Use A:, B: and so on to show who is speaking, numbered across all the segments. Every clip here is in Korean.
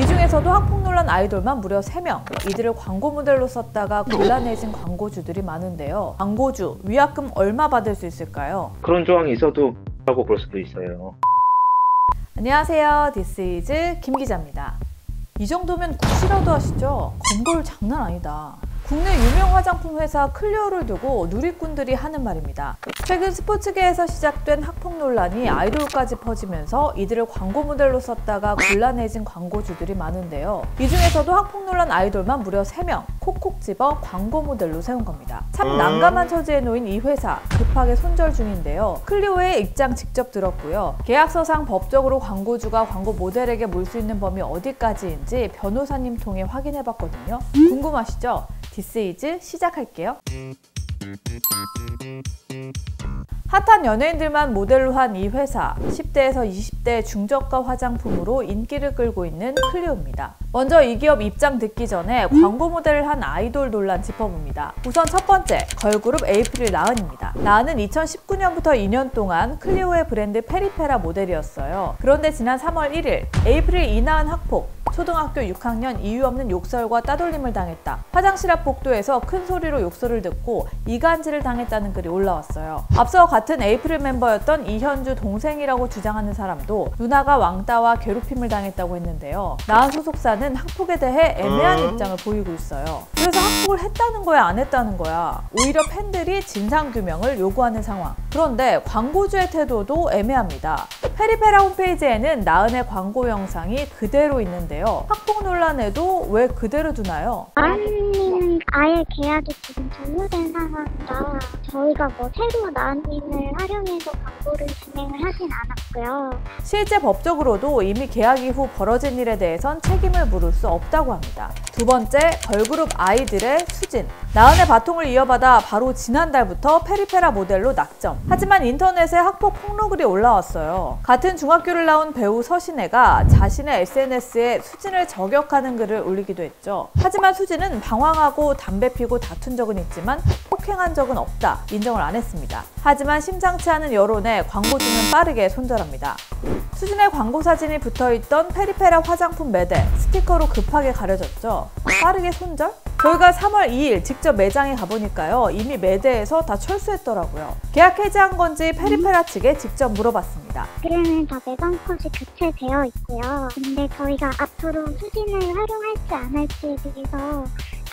A: 이 중에서도 학폭 논란 아이돌만 무려 3명. 이들을 광고 모델로 썼다가 곤란해진 광고주들이 많은데요. 광고주, 위약금 얼마 받을 수 있을까요?
B: 그런 조항이 있어도 라고 볼 수도 있어요.
A: 안녕하세요. This is 김 기자입니다. 이 정도면 굿이라도 하시죠? 건볼 장난 아니다. 국내 유명 화장품 회사 클리오를 두고 누리꾼들이 하는 말입니다. 최근 스포츠계에서 시작된 학폭 논란이 아이돌까지 퍼지면서 이들을 광고 모델로 썼다가 곤란해진 광고주들이 많은데요. 이 중에서도 학폭 논란 아이돌만 무려 3명 콕콕 집어 광고 모델로 세운 겁니다. 참 난감한 처지에 놓인 이 회사 급하게 손절 중인데요. 클리오의 입장 직접 들었고요. 계약서상 법적으로 광고주가 광고 모델에게 물 수 있는 범위 어디까지인지 변호사님 통해 확인해봤거든요. 궁금하시죠? This is 시작할게요. 핫한 연예인들만 모델로 한 이 회사, 10대에서 20대 중저가 화장품으로 인기를 끌고 있는 클리오입니다. 먼저 이 기업 입장 듣기 전에 광고 모델을 한 아이돌 논란 짚어봅니다. 우선 첫 번째, 걸그룹 에이프릴 나은입니다. 나은은 2019년부터 2년 동안 클리오의 브랜드 페리페라 모델이었어요. 그런데 지난 3월 1일 에이프릴 이나은 학폭, 초등학교 6학년 이유 없는 욕설과 따돌림을 당했다. 화장실 앞 복도에서 큰 소리로 욕설을 듣고 이간질을 당했다는 글이 올라왔어요. 앞서 같은 에이프릴 멤버였던 이현주 동생이라고 주장하는 사람도 누나가 왕따와 괴롭힘을 당했다고 했는데요. 나은 소속사는 학폭에 대해 애매한 입장을 보이고 있어요. 그래서 학폭을 했다는 거야, 안 했다는 거야? 오히려 팬들이 진상규명을 요구하는 상황. 그런데 광고주의 태도도 애매합니다. 페리페라 홈페이지에는 나은의 광고 영상이 그대로 있는데요. 학폭 논란에도 왜 그대로 두나요?
C: 나은님은 아예 계약이 지금 종료된 상황이라 저희가 새로 나은님을 활용해서 광고를 진행을 하진 않았고요.
A: 실제 법적으로도 이미 계약 이후 벌어진 일에 대해선 책임을 물을 수 없다고 합니다. 두 번째, 걸그룹 아이들의 수진. 나은의 바통을 이어받아 바로 지난달부터 페리페라 모델로 낙점. 하지만 인터넷에 학폭 폭로글이 올라왔어요. 같은 중학교를 나온 배우 서신혜가 자신의 SNS에 수진을 저격하는 글을 올리기도 했죠. 하지만 수진은 방황하고 담배 피고 다툰 적은 있지만 폭행한 적은 없다. 인정을 안 했습니다. 하지만 심상치 않은 여론에 광고주는 빠르게 손절합니다. 수진의 광고 사진이 붙어있던 페리페라 화장품 매대, 스티커로 급하게 가려졌죠. 빠르게 손절? 저희가 3월 2일 직접 매장에 가보니까요. 이미 매대에서 다 철수했더라고요. 계약 해지한 건지 페리페라 측에 직접 물어봤습니다.
C: 그러면 다 매장 컷이 교체되어 있고요. 근데 저희가 앞으로 수진을 활용할지 안 할지에 대해서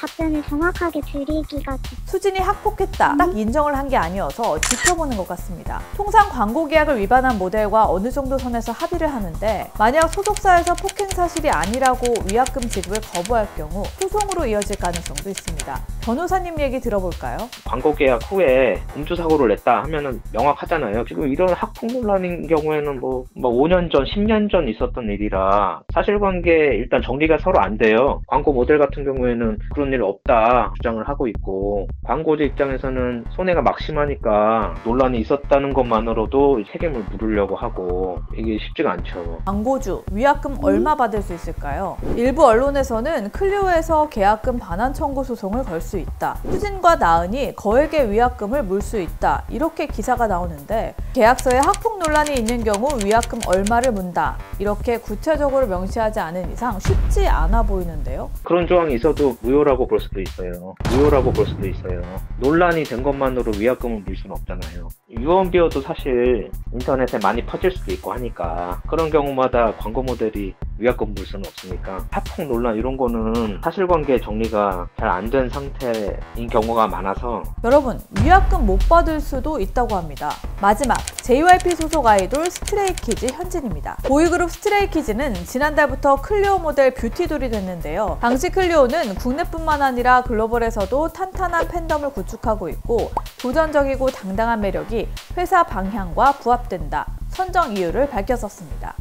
C: 답변을 정확하게 드리기가
A: 수진이 학폭했다 딱 인정을 한 게 아니어서 지켜보는 것 같습니다. 통상 광고 계약을 위반한 모델과 어느 정도 선에서 합의를 하는데 만약 소속사에서 폭행 사실이 아니라고 위약금 지급을 거부할 경우 소송으로 이어질 가능성도 있습니다. 변호사님 얘기 들어볼까요?
B: 광고 계약 후에 음주 사고를 냈다 하면은 명확하잖아요. 지금 이런 학폭 논란인 경우에는 5년 전, 10년 전 있었던 일이라 사실관계 일단 정리가 서로 안 돼요. 광고 모델 같은 경우에는 그런 일 없다 주장을 하고 있고, 광고주 입장에서는 손해가 막심하니까 논란이 있었다는 것만으로도 책임을 물으려고 하고 이게 쉽지가 않죠.
A: 광고주, 위약금 얼마 받을 수 있을까요? 일부 언론에서는 클리오에서 계약금 반환 청구 소송을 걸 수 있다. 수진과 나은이 거액의 위약금을 물 수 있다. 이렇게 기사가 나오는데 계약서에 학폭 논란이 있는 경우 위약금 얼마를 문다. 이렇게 구체적으로 명시하지 않은 이상 쉽지 않아 보이는데요.
B: 그런 조항이 있어도 무효라고 볼 수도 있어요. 무효라고 볼 수도 있어요. 논란이 된 것만으로 위약금을 물 수는 없잖아요. 유언비어도 사실 인터넷에 많이 퍼질 수도 있고 하니까 그런 경우마다 광고 모델이 위약금 물 수는 없으니까 학폭 논란 이런 거는 사실관계 정리가 잘 안 된 상태인 경우가 많아서
A: 여러분, 위약금 못 받을 수도 있다고 합니다. 마지막, JYP 소속 아이돌 스트레이키즈 현진입니다. 보이그룹 스트레이키즈는 지난달부터 클리오 모델 뷰티돌이 됐는데요. 당시 클리오는 국내뿐만 아니라 글로벌에서도 탄탄한 팬덤을 구축하고 있고 도전적이고 당당한 매력이 회사 방향과 부합된다. 선정 이유를 밝혔었습니다.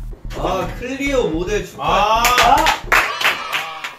D: 클리오 모델 축하.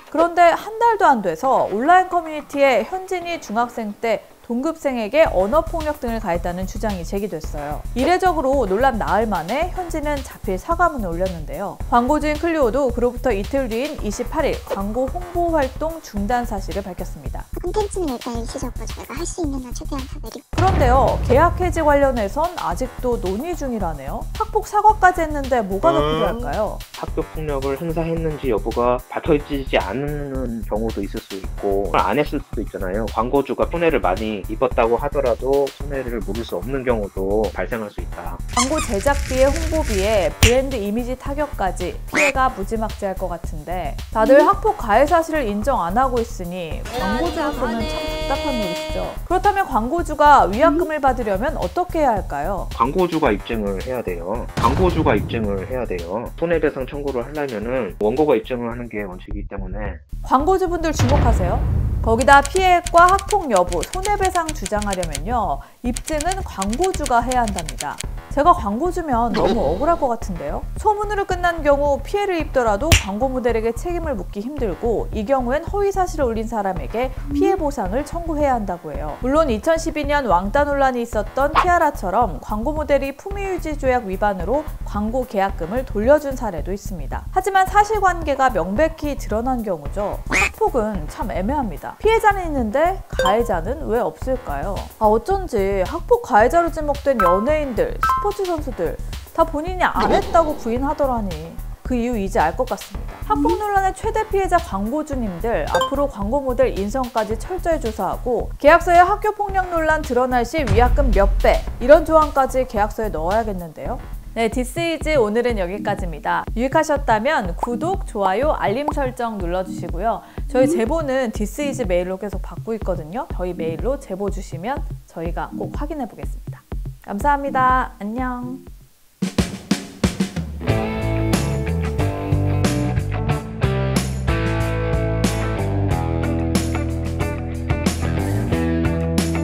A: 그런데 한 달도 안 돼서 온라인 커뮤니티에 현진이 중학생 때 동급생에게 언어폭력 등을 가했다는 주장이 제기됐어요. 이례적으로 논란 나흘 만에 현지는 자필 사과문을 올렸는데요. 광고주인 클리오도 그로부터 이틀 뒤인 28일 광고 홍보 활동 중단 사실을 밝혔습니다.
C: 콘텐츠는 일단 일시적으로 저희가 할 수 있는 한 최대한 다 내리고.
A: 그런데요, 계약 해지 관련해선 아직도 논의 중이라네요. 학폭 사과까지 했는데 뭐가 더 필요할까요?
B: 학교 폭력을 행사했는지 여부가 밝혀지지 않는 경우도 있을 수 있고 안 했을 수도 있잖아요. 광고주가 손해를 많이 입었다고 하더라도 손해를 물을 수 없는 경우도 발생할 수 있다.
A: 광고 제작비에 홍보비에 브랜드 이미지 타격까지 피해가 무지막지할 것 같은데 다들 학폭 가해 사실을 인정 안 하고 있으니 광고주로서는 참 답답한 노릇이죠. 그렇다면 광고주가 위약금을 받으려면 어떻게 해야 할까요?
B: 광고주가 입증을 해야 돼요. 광고주가 입증을 해야 돼요. 손해배상 청구를 하려면은 원고가 입증을 하는 게 원칙이기 때문에
A: 광고주분들 주목하세요. 거기다 피해액과 학폭 여부, 손해배상 주장하려면요. 입증은 광고주가 해야 한답니다. 제가 광고주면 너무 억울할 것 같은데요. 소문으로 끝난 경우 피해를 입더라도 광고 모델에게 책임을 묻기 힘들고 이 경우엔 허위 사실을 올린 사람에게 피해 보상을 청구해야 한다고 해요. 물론 2012년 왕따 논란이 있었던 티아라처럼 광고 모델이 품위유지 조약 위반으로 광고 계약금을 돌려준 사례도 있습니다. 하지만 사실관계가 명백히 드러난 경우죠. 학폭은 참 애매합니다. 피해자는 있는데 가해자는 왜 없을까요? 어쩐지 학폭 가해자로 지목된 연예인들, 스포츠 선수들 다 본인이 안 했다고 부인하더라니. 그 이유 이제 알 것 같습니다. 학폭 논란의 최대 피해자 광고주님들 앞으로 광고 모델 인성까지 철저히 조사하고 계약서에 학교 폭력 논란 드러날 시 위약금 몇 배 이런 조항까지 계약서에 넣어야겠는데요. 네, 디스이즈 오늘은 여기까지입니다. 유익하셨다면 구독, 좋아요, 알림 설정 눌러주시고요. 저희 제보는 디스이즈 메일로 계속 받고 있거든요. 저희 메일로 제보 주시면 저희가 꼭 확인해 보겠습니다. 감사합니다. 안녕.